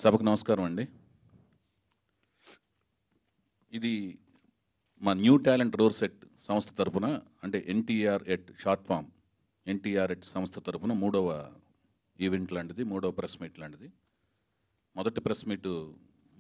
సభకు నమస్కారం అండి. ఇది మా న్యూ టాలెంట్ రోర్ సెట్ సంస్థ తరపున అంటే NTR at short form NTR at సంస్థ తరపున మూడవ ఈవెంట్ లాంటిది, మూడవ ప్రెస్ మీట్ లాంటిది. మొదటి ప్రెస్ మీటు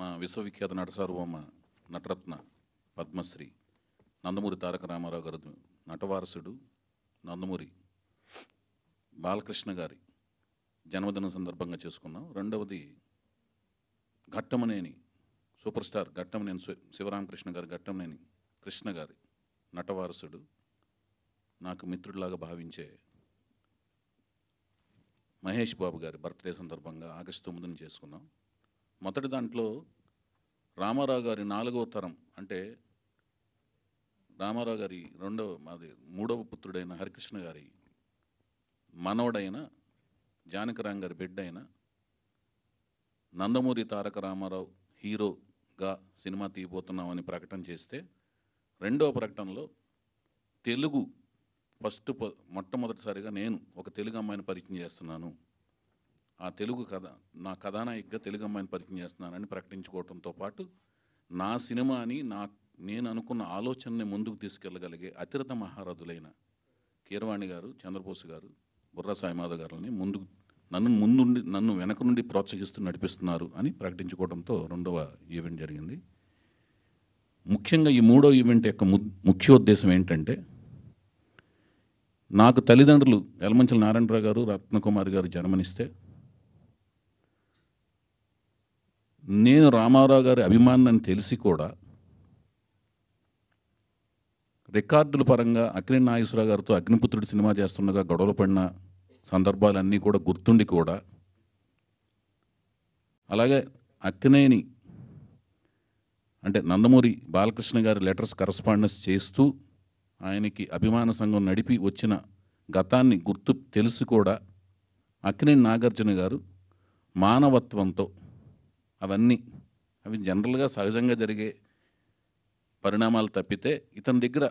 మా విశ్వవిఖ్యాత నట సార్వభౌమ నటరత్న పద్మశ్రీ నందమూరి తారక రామారావు గారు నటవారసుడు నందమూరి బాలకృష్ణ గారి జన్మదినం సందర్భంగా చేసుకున్నాం. రెండవది ఘట్టమనేని సూపర్ స్టార్ ఘట్టమనేని శివరామకృష్ణ గారు, ఘట్టమనేని కృష్ణ గారి నటవారసుడు, నాకు మిత్రుడిలాగా భావించే మహేష్ బాబు గారి బర్త్డే సందర్భంగా ఆగస్టు 9ని చేసుకున్నాం. మొదటి దాంట్లో రామారావు గారి 4వ తరం అంటే రామారావు గారి మూడవ పుత్రుడైన హరికృష్ణ గారి మనవడైన జానకిరాం గారి బిడ్డ అయిన నందమూరి తారక రామారావు హీరోగా సినిమా తీయబోతున్నామని ప్రకటన చేస్తే, రెండవ ప్రకటనలో తెలుగు మొట్టమొదటిసారిగా నేను ఒక తెలుగు అమ్మాయిని పరిచయం చేస్తున్నాను, ఆ తెలుగు నా కథానాయికగా తెలుగు అమ్మాయిని పరిచయం చేస్తున్నానని ప్రకటించుకోవడంతో పాటు నా సినిమాని నేను అనుకున్న ఆలోచనని ముందుకు తీసుకెళ్ళగలిగే అతిరథ మహారథులైన కీరవాణి గారు, చంద్రబోస్ గారు, బుర్రా సాయిమాధవ్ గారిని నన్ను వెనక నుండి ప్రోత్సహిస్తూ నడిపిస్తున్నారు అని ప్రకటించుకోవడంతో రెండవ ఈవెంట్ జరిగింది. ముఖ్యంగా ఈ మూడో ఈవెంట్ యొక్క ముఖ్యోద్దేశం ఏంటంటే, నాకు తల్లిదండ్రులు యలమంచిల నారాయణరావు గారు, రత్నకుమారి గారు జన్మనిస్తే నేను రామారావు గారి అభిమానాన్ని తెలిసి కూడా రికార్డుల పరంగా అక్కినేని నాగేశ్వరరావు గారితో అగ్నిపుత్రుడు సినిమా చేస్తుండగా గొడవలు పడిన సందర్భాలన్నీ కూడా గుర్తుండి కూడా, అలాగే అక్కినేని అంటే నందమూరి బాలకృష్ణ గారి లెటర్స్ కరస్పాండెన్స్ చేస్తూ ఆయనకి అభిమాన సంఘం నడిపి వచ్చిన గతాన్ని తెలిసి కూడా అక్కినేని నాగార్జున గారు మానవత్వంతో అవి జనరల్గా సహజంగా జరిగే పరిణామాలు తప్పితే ఇతని దగ్గర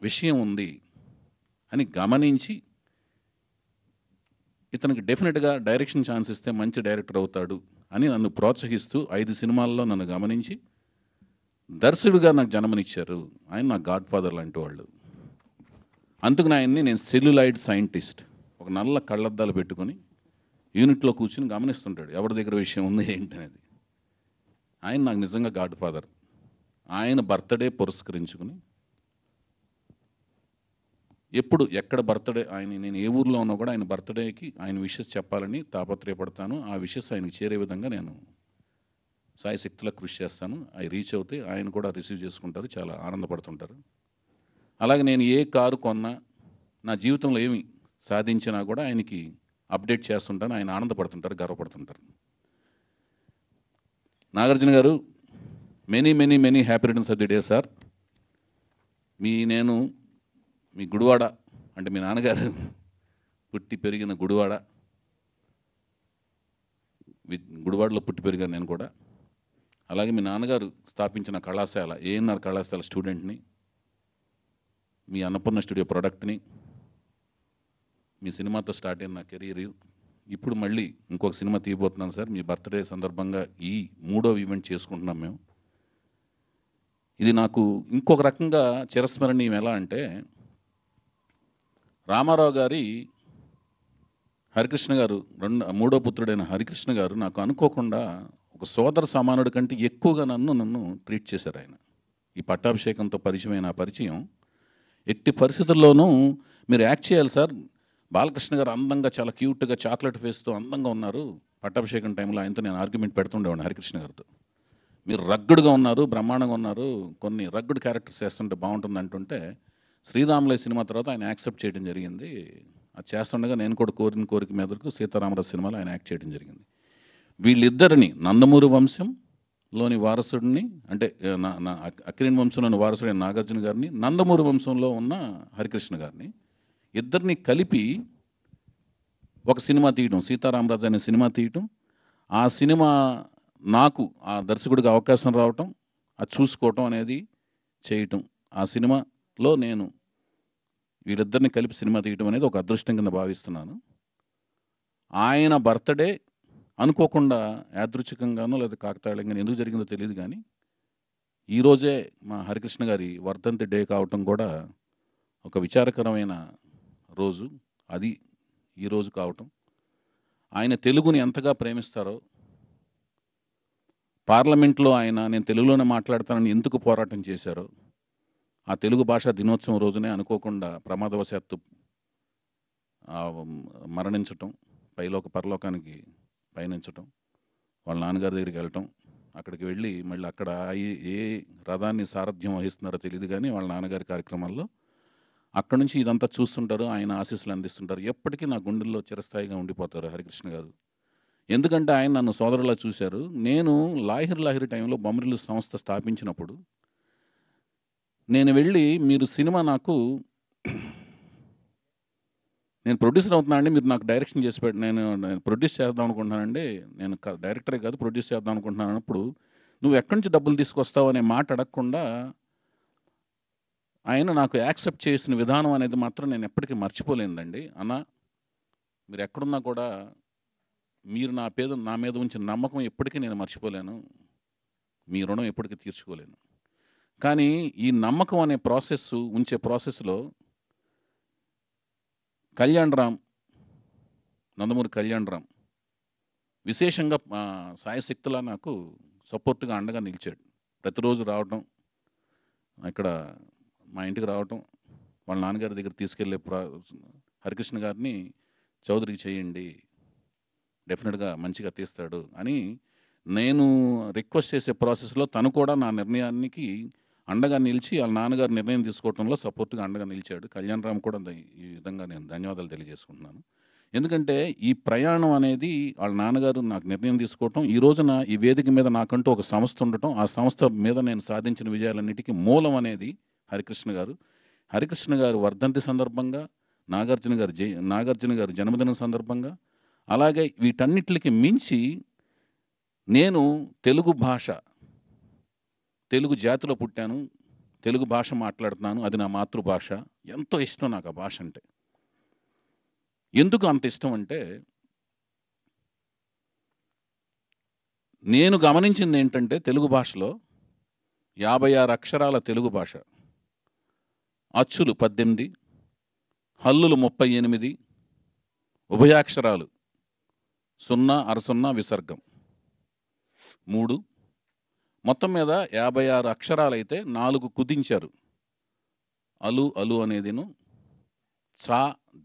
విషయం ఉంది అని గమనించి ఇతనికి డెఫినెట్గా డైరెక్షన్ ఛాన్స్ ఇస్తే మంచి డైరెక్టర్ అవుతాడు అని నన్ను ప్రోత్సహిస్తూ 5 సినిమాల్లో నన్ను గమనించి దర్శకుడిగా నాకు జన్మనిచ్చారు. ఆయన నా గాడ్ ఫాదర్ లాంటి వాళ్ళు. అందుకని నేను సెల్యులాయిడ్ సైంటిస్ట్, ఒక నల్ల కళ్ళద్దాలు పెట్టుకొని యూనిట్లో కూర్చుని గమనిస్తుంటాడు ఎవరి దగ్గర విషయం ఉంది ఏంటనేది. ఆయన నాకు నిజంగా గాడ్ ఫాదర్. ఆయన బర్త్డే పురస్కరించుకుని ఎక్కడ బర్త్డే నేను ఏ ఊర్లో ఉన్నా కూడా ఆయన బర్త్డేకి ఆయన విషెస్ చెప్పాలని తాపత్రయపడతాను. ఆ విషెస్ ఆయనకు చేరే విధంగా నేను సాయశక్తిలో కృషి చేస్తాను. అవి రీచ్ అవుతే ఆయన కూడా రిసీవ్ చేసుకుంటారు, చాలా ఆనందపడుతుంటారు. అలాగే నేను ఏ కారు కొన్నా, నా జీవితంలో ఏమి సాధించినా కూడా ఆయనకి అప్డేట్ చేస్తుంటాను. ఆయన ఆనందపడుతుంటారు, గర్వపడుతుంటారు. Nagarjuna garu, many many many happy returns of the day sir. మీ గుడివాడ అంటే మీ నాన్నగారు పుట్టి పెరిగిన గుడివాడలో పుట్టి పెరిగాను నేను కూడా. అలాగే మీ నాన్నగారు స్థాపించిన కళాశాల ఏఎన్ఆర్ కళాశాల స్టూడెంట్ని, మీ అన్నపూర్ణ స్టూడియో ప్రొడక్ట్ని, మీ సినిమాతో స్టార్ట్ అయిన నా కెరీర్ ఇప్పుడు మళ్ళీ ఇంకొక సినిమా తీయబోతున్నాను సార్. మీ బర్త్డే సందర్భంగా ఈ 3వ ఈవెంట్ చేసుకుంటున్నాం మేము. ఇది నాకు ఇంకొక రకంగా చిరస్మరణీయం. ఎలా అంటే, రామారావు గారి హరికృష్ణ గారు మూడో పుత్రుడైన హరికృష్ణ గారు నాకు అనుకోకుండా ఒక సోదర సమానుడి కంటే ఎక్కువగా నన్ను ట్రీట్ చేశారు. ఆయన ఈ పట్టాభిషేకంతో పరిచయమైన పరిచయం, ఎట్టి పరిస్థితుల్లోనూ మీరు యాక్ట్ చేయాలి సార్, బాలకృష్ణ గారు అందంగా చాలా క్యూట్గా చాక్లెట్ ఫేస్తో అందంగా ఉన్నారు, పట్టాభిషేకం టైంలో ఆయనతో నేను ఆర్గ్యుమెంట్ పెడుతుండేవాడిని హరికృష్ణ గారితో. మీరు రగ్గుడుగా ఉన్నారు, బ్రహ్మాండంగా ఉన్నారు, కొన్ని రగ్గుడు క్యారెక్టర్స్ చేస్తుంటే బాగుంటుంది అంటుంటే, శ్రీరాములయ్య సినిమా తర్వాత ఆయన యాక్సెప్ట్ చేయడం జరిగింది. అది చేస్తుండగా నేను కూడా కోరిన కోరిక మీదకు సీతారామరాజు సినిమాలో ఆయన యాక్ట్ చేయడం జరిగింది. వీళ్ళిద్దరిని నందమూరి వంశంలోని వారసుడిని అంటే అక్కినేని వంశంలోని వారసుడైన నాగార్జున గారిని, నందమూరి వంశంలో ఉన్న హరికృష్ణ గారిని ఇద్దరిని కలిపి ఒక సినిమా తీయటం, సీతారామరాజు అనే సినిమా తీయటం, ఆ సినిమా నాకు ఆ దర్శకుడికి అవకాశం రావటం, అది చూసుకోవటం అనేది చేయటం, ఆ సినిమాలో నేను వీళ్ళిద్దరిని కలిపి సినిమా తీయటం అనేది ఒక అదృష్టం కింద భావిస్తున్నాను. ఆయన బర్త్డే అనుకోకుండా యాదృచ్ఛికంగానో లేదా కాకతాళీయంగానో ఎందుకు జరిగిందో తెలియదు కానీ ఈరోజే మా హరికృష్ణ గారి వర్ధంతి డే కావటం కూడా ఒక విచారకరమైన రోజు. అది ఈరోజు కావటం, ఆయన తెలుగుని ఎంతగా ప్రేమిస్తారో, పార్లమెంట్లో ఆయన నేను తెలుగులోనే మాట్లాడతానని ఎందుకు పోరాటం చేశారో, ఆ తెలుగు భాషా దినోత్సవం రోజునే అనుకోకుండా ప్రమాదవశాత్తు మరణించటం, పరలోకానికి పయనించటం, వాళ్ళ నాన్నగారి దగ్గరికి వెళ్ళటం, అక్కడికి వెళ్ళి మళ్ళీ అక్కడ ఏ రథాన్ని సారథ్యం వహిస్తున్నారో తెలియదు కానీ వాళ్ళ నాన్నగారి కార్యక్రమాల్లో అక్కడి నుంచి ఇదంతా చూస్తుంటారు, ఆయన ఆశీస్సులు అందిస్తుంటారు. ఎప్పటికీ నా గుండెల్లో చిరస్థాయిగా ఉండిపోతారు హరికృష్ణ గారు. ఎందుకంటే ఆయన నన్ను సోదరులా చూశారు. నేను లాహిరి టైంలో బొమ్మరిల్లు సంస్థ స్థాపించినప్పుడు నేను వెళ్ళి, మీరు సినిమా నేను ప్రొడ్యూసర్ అవుతున్నానండి, మీరు నాకు డైరెక్షన్ చేసి నేను ప్రొడ్యూస్ చేద్దాం అనుకుంటున్నానండి, నేను డైరెక్టరే కాదు ప్రొడ్యూస్ చేద్దాం అనుకుంటున్నాను అన్నప్పుడు, నువ్వు ఎక్కడి నుంచి డబ్బులు తీసుకొస్తావు అనే మాట అడగకుండా ఆయన నాకు యాక్సెప్ట్ చేసిన విధానం అనేది మాత్రం నేను ఎప్పటికీ మర్చిపోలేదండి. అన్న, మీరు ఎక్కడున్నా కూడా మీరు నా మీద ఉంచిన నమ్మకం ఎప్పటికీ నేను మర్చిపోలేను, మీ రుణం ఎప్పటికీ తీర్చుకోలేను. కానీ ఈ నమ్మకం అనే ఉంచే ప్రాసెస్లో నందమూరి కళ్యాణ్ రామ్ విశేషంగా సాయశక్తులా నాకు సపోర్ట్గా అండగా నిలిచాడు. ప్రతిరోజు రావటం, ఇక్కడ మా ఇంటికి రావటం, వాళ్ళ నాన్నగారి దగ్గర తీసుకెళ్ళే హరికృష్ణ గారిని చౌదరికి చేయండి, డెఫినెట్గా మంచిగా తీస్తాడు అని నేను రిక్వెస్ట్ చేసే ప్రాసెస్లో తను కూడా నా నిర్ణయానికి అండగా నిలిచి వాళ్ళ నాన్నగారు నిర్ణయం తీసుకోవడంలో సపోర్ట్గా అండగా నిలిచాడు. కళ్యాణ్ రామ్ కూడా ఈ విధంగా నేను ధన్యవాదాలు తెలియజేసుకుంటున్నాను. ఎందుకంటే ఈ ప్రయాణం అనేది వాళ్ళ నాన్నగారు నాకు నిర్ణయం తీసుకోవటం, ఈ రోజున ఈ వేదిక మీద నాకంటూ ఒక సంస్థ ఉండటం, ఆ సంస్థ మీద నేను సాధించిన విజయాలన్నిటికీ మూలం అనేది హరికృష్ణ గారు. హరికృష్ణ గారు వర్ధంతి సందర్భంగా, నాగార్జున గారి జన్మదినం సందర్భంగా, అలాగే వీటన్నిటికి మించి నేను తెలుగు జాతిలో పుట్టాను, తెలుగు భాష మాట్లాడుతున్నాను, అది నా మాతృభాష. ఎంతో ఇష్టం నాకు ఆ భాష అంటే. ఎందుకు అంత ఇష్టం అంటే, నేను గమనించింది ఏంటంటే తెలుగు భాషలో 56 అక్షరాల తెలుగు భాష, అచ్చులు 18, హల్లులు 38, ఉభయాక్షరాలు 0, అరసున్న, విసర్గం 3, మొత్తం మీద 56 అక్షరాలైతే 4 కుదించారు. అలు అనేదిను, చా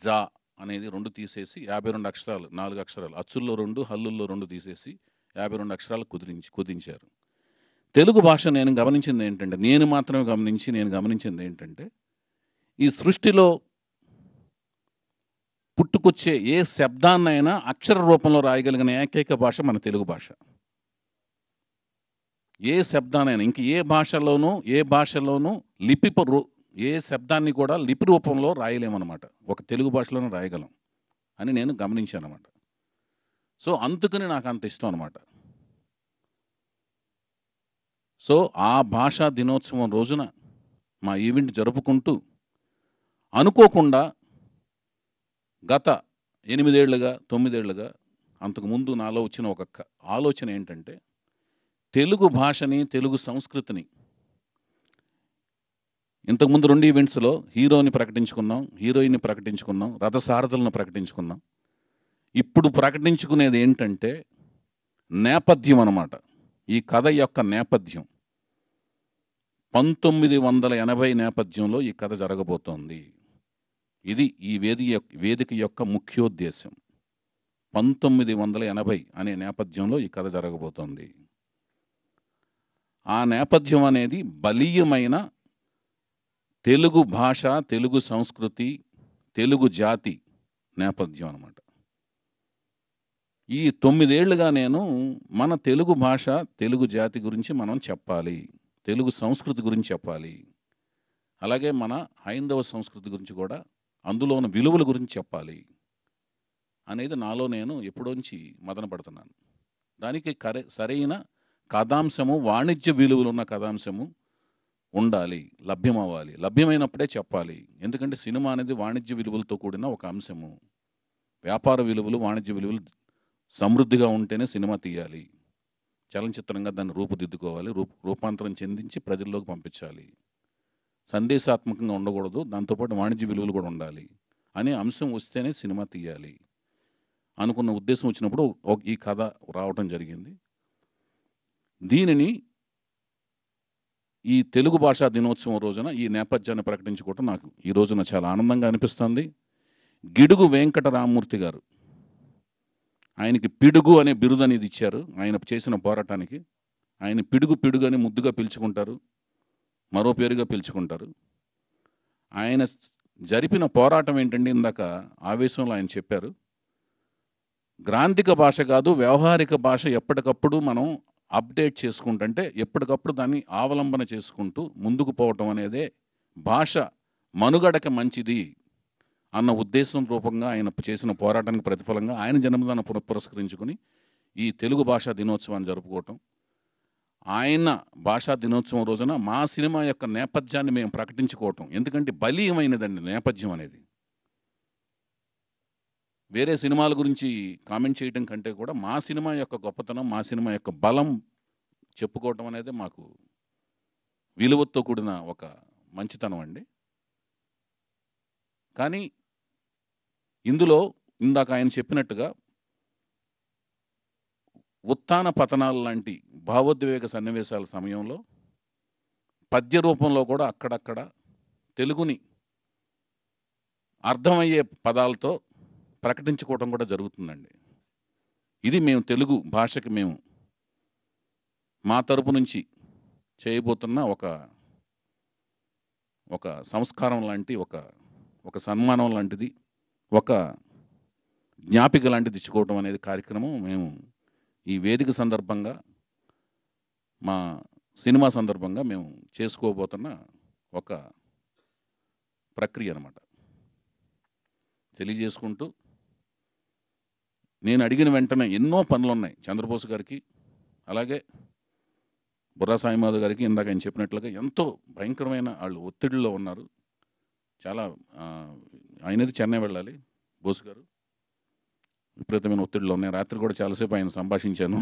జా అనేది 2 తీసేసి 52 అక్షరాలు, 4 అక్షరాలు, అచ్చుల్లో 2, హల్లుల్లో 2 తీసేసి 52 అక్షరాలు కుదించారు. తెలుగు భాష నేను గమనించింది ఏంటంటే ఈ సృష్టిలో పుట్టుకొచ్చే ఏ శబ్దాన్నైనా అక్షర రూపంలో రాయగలిగిన ఏకైక భాష మన తెలుగు భాష. ఏ శబ్దానైనా ఇంక ఏ భాషలోనూ ఏ శబ్దాన్ని కూడా లిపి రూపంలో రాయలేమన్నమాట. ఒక తెలుగు భాషలోనే రాయగలం అని నేను గమనించాను అన్నమాట. సో అందుకని నాకు అంత ఇష్టం అన్నమాట. సో ఆ భాషా దినోత్సవం రోజున మా ఈవెంట్ జరుపుకుంటూ అనుకోకుండా గత 8 ఏళ్ళుగా 9 ఏళ్ళుగా అంతకుముందు నాలో వచ్చిన ఒక ఆలోచన ఏంటంటే, తెలుగు భాషని, తెలుగు సంస్కృతిని, ఇంతకుముందు 2 ఈవెంట్స్లో హీరోని ప్రకటించుకున్నాం, హీరోయిన్ని ప్రకటించుకున్నాం, రథసారథులను ప్రకటించుకున్నాం. ఇప్పుడు ప్రకటించుకునేది ఏంటంటే నేపథ్యం అన్నమాట. ఈ కథ యొక్క నేపథ్యం 1980 నేపథ్యంలో ఈ కథ జరగబోతోంది. ఇది ఈ వేదిక యొక్క ముఖ్యోద్దేశం. 1980 అనే నేపథ్యంలో ఈ కథ జరగబోతోంది. ఆ నేపథ్యం అనేది బలీయమైన తెలుగు భాష, తెలుగు సంస్కృతి, తెలుగు జాతి నేపథ్యం అన్నమాట. ఈ 9 ఏళ్ళుగా నేను మన తెలుగు భాష, తెలుగు జాతి గురించి మనం చెప్పాలి, తెలుగు సంస్కృతి గురించి చెప్పాలి, అలాగే మన హైందవ సంస్కృతి గురించి కూడా, అందులో ఉన్న విలువల గురించి చెప్పాలి అనేది నాలో నేను ఎప్పుడోంచి మదన పడుతున్నాను. దానికి సరైన కథాంశము, వాణిజ్య విలువలు ఉన్న కథాంశము ఉండాలి, లభ్యమవ్వాలి. లభ్యమైనప్పుడే చెప్పాలి. ఎందుకంటే సినిమా అనేది వాణిజ్య విలువలతో కూడిన ఒక అంశము. వ్యాపార విలువలు, వాణిజ్య విలువలు సమృద్ధిగా ఉంటేనే సినిమా తీయాలి, చలనచిత్రంగా దాన్ని రూపుదిద్దుకోవాలి, రూపాంతరం చెందించి ప్రజల్లోకి పంపించాలి, సందేశాత్మకంగా ఉండకూడదు, దాంతోపాటు వాణిజ్య విలువలు కూడా ఉండాలి అనే అంశం వస్తేనే సినిమా తీయాలి అనుకున్న ఉద్దేశం వచ్చినప్పుడు ఈ కథ రావటం జరిగింది. దీనిని ఈ తెలుగు భాషా దినోత్సవం రోజున ఈ నేపథ్యాన్ని ప్రకటించుకోవటం నాకు ఈ రోజున చాలా ఆనందంగా అనిపిస్తుంది. గిడుగు వెంకటరామమూర్తి గారు, ఆయనకి పిడుగు అనే బిరుదు అనేది ఇచ్చారు. ఆయన చేసిన పోరాటానికి ఆయన పిడుగు అని ముద్దుగా పిలుచుకుంటారు, మరో పేరుగా పిలుచుకుంటారు. ఆయన జరిపిన పోరాటం ఏంటంటే, ఇందాక ఆవేశంలో ఆయన చెప్పారు, గ్రాంధిక భాష కాదు, వ్యవహారిక భాష ఎప్పటికప్పుడు మనం అప్డేట్ చేసుకుంటుంటే ఎప్పటికప్పుడు దాన్ని అవలంబన చేసుకుంటూ ముందుకు పోవటం అనేదే భాష మనుగడకి మంచిది అన్న ఉద్దేశం రూపంగా ఆయన చేసిన పోరాటానికి ప్రతిఫలంగా ఆయన జన్మదినాన్ని పురస్కరించుకుని ఈ తెలుగు భాషా దినోత్సవాన్ని జరుపుకోవటం. ఆయన భాషా దినోత్సవం రోజున మా సినిమా యొక్క నేపథ్యాన్ని మేము ప్రకటించుకోవటం, ఎందుకంటే బలీయమైనదండి నేపథ్యం అనేది. వేరే సినిమాల గురించి కామెంట్ చేయడం కంటే కూడా మా సినిమా యొక్క గొప్పతనం, మా సినిమా యొక్క బలం చెప్పుకోవటం అనేది మాకు విలువతో కూడిన ఒక మంచితనం అండి. కానీ ఇందులో ఇందాక ఆయన చెప్పినట్టుగా ఉత్థాన పతనాలు లాంటి భావోద్వేగ సన్నివేశాల సమయంలో పద్య రూపంలో కూడా అక్కడక్కడ తెలుగుని అర్థమయ్యే పదాలతో ప్రకటించుకోవటం కూడా జరుగుతుందండి. ఇది మేము తెలుగు భాషకి మేము మా తరపు నుంచి చేయబోతున్న ఒక సంస్కారం లాంటి, ఒక సన్మానం లాంటిది, ఒక జ్ఞాపిక లాంటిది ఇచ్చుకోవటం అనేది కార్యక్రమం మేము ఈ వేదిక సందర్భంగా, మా సినిమా సందర్భంగా మేము చేసుకోబోతున్న ఒక ప్రక్రియ అన్నమాట. తెలియజేసుకుంటూ, నేను అడిగిన వెంటనే ఎన్నో పనులు ఉన్నాయి చంద్రబోస్ గారికి, అలాగే బుర్రా సాయిమాధవ్ గారికి. ఇందాక ఆయన చెప్పినట్లుగా ఎంతో భయంకరమైన వాళ్ళు ఒత్తిడిలో ఉన్నారు. చాలా ఆయనది చెన్నై వెళ్ళాలి, బోస్ గారు విపరీతమైన ఒత్తిడిలో ఉన్నాయి. రాత్రి కూడా చాలాసేపు ఆయన సంభాషించాను.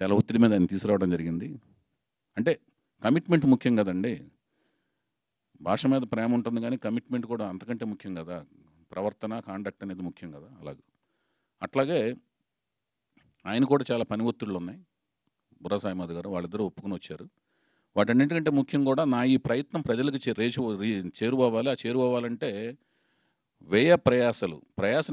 చాలా ఒత్తిడి మీద ఆయన తీసుకురావడం జరిగింది. అంటే కమిట్మెంట్ ముఖ్యం కదండి. భాష మీద ప్రేమ ఉంటుంది కానీ కమిట్మెంట్ కూడా అంతకంటే ముఖ్యం కదా. ప్రవర్తన, కాండక్ట్ అనేది ముఖ్యం కదా. అట్లాగే ఆయన కూడా చాలా పని ఒత్తిళ్ళు ఉన్నాయి. బుర్రా సాయిమాధవ్ గారు వాళ్ళిద్దరూ ఒప్పుకుని వచ్చారు. వాటన్నింటికంటే ముఖ్యం కూడా నా ఈ ప్రయత్నం ప్రజలకు చేరువవ్వాలి. ఆ చేరువవ్వాలంటే ప్రయాస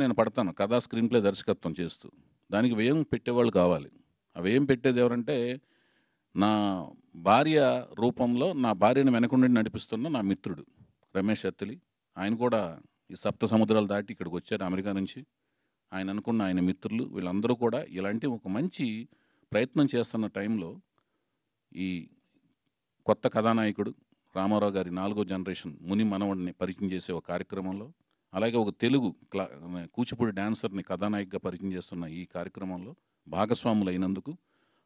నేను పడతాను, కథా స్క్రీన్ ప్లే దర్శకత్వం చేస్తూ. దానికి వ్యయం పెట్టేవాళ్ళు కావాలి. ఆ వ్యయం పెట్టేది ఎవరంటే, నా భార్య రూపంలో నా భార్యను వెనకుండి నడిపిస్తున్న నా మిత్రుడు రమేష్ అత్తిలి. ఆయన కూడా ఈ సప్త సముద్రాలు దాటి ఇక్కడికి వచ్చారు అమెరికా నుంచి. ఆయన అనుకున్న ఆయన మిత్రులు వీళ్ళందరూ కూడా ఇలాంటి ఒక మంచి ప్రయత్నం చేస్తున్న టైంలో ఈ కొత్త కథానాయకుడు రామారావు గారి 4వ జనరేషన్ ముని మనవడిని పరిచయం చేసే ఒక కార్యక్రమంలో, అలాగే ఒక తెలుగు కూచిపూడి డాన్సర్ని కథానాయకగా పరిచయం చేస్తున్న ఈ కార్యక్రమంలో భాగస్వాములు అయినందుకు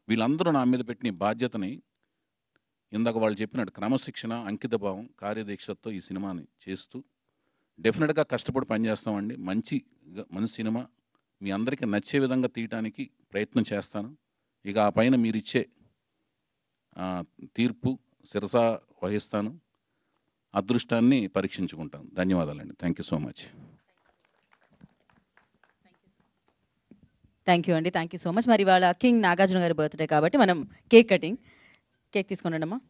వీళ్ళందరూ నా మీద పెట్టిన బాధ్యతని, ఇందాక వాళ్ళు చెప్పినట్టు క్రమశిక్షణ, అంకితభావం, కార్యదీక్షతో ఈ సినిమాని చేస్తూ డెఫినెట్గా కష్టపడి పనిచేస్తామండి. మంచి సినిమా మీ అందరికీ నచ్చే విధంగా తీయటానికి ప్రయత్నం చేస్తాను. ఇక ఆ పైన మీరిచ్చే తీర్పు శిరసా వహిస్తాను. అదృష్టాన్ని పరీక్షించుకుంటాను. ధన్యవాదాలండి. Thank you so much. Thank you అండి. Thank you so much. మరి ఇవాళ కింగ్ నాగార్జున గారి బర్త్డే కాబట్టి మనం కేక్ తీసుకున్నాం అమ్మా.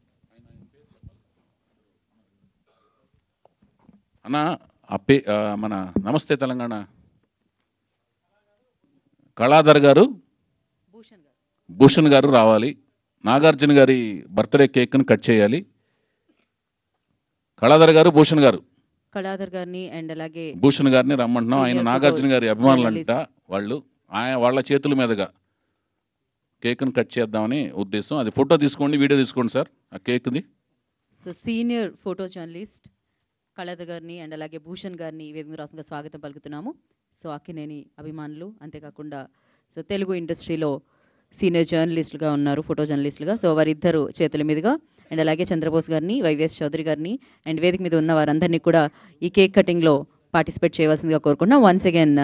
అన్న మన నమస్తే తెలంగాణ కళాధర్ గారు, భూషణ్ గారు రావాలి. నాగార్జున గారి బర్త్డే కేక్ను కట్ చేయాలి. కళాధర్ గారు, భూషణ్ గారిని అండ్ అలాగే భూషణ్ గారిని రమ్మంటున్నాం. ఆయన నాగార్జున గారి అభిమానులంట. వాళ్ళ చేతుల మీదుగా కేక్ను కట్ చేద్దామని ఉద్దేశం. అది ఫోటో తీసుకోండి, వీడియో తీసుకోండి సార్ ఆ కేక్ది. So senior photo journalist Kaladhar గారిని అండ్ అలాగే భూషణ్ గారిని వేదిక రాష్ట్రంగా స్వాగతం పలుకుతున్నాము. సో అక్కినేని అభిమానులు, అంతేకాకుండా సో తెలుగు ఇండస్ట్రీలో సీనియర్ జర్నలిస్టులుగా ఉన్నారు, ఫోటో జర్నలిస్టులుగా. సో వారిద్దరు చేతుల మీదుగా అండ్ అలాగే చంద్రబోస్ గారిని, వైవిఎస్ చౌదరి గారిని అండ్ వేదిక మీద ఉన్న వారందరినీ కూడా ఈ కేక్ కటింగ్లో పార్టిసిపేట్ చేయవలసిందిగా కోరుకుంటున్నాం. Once again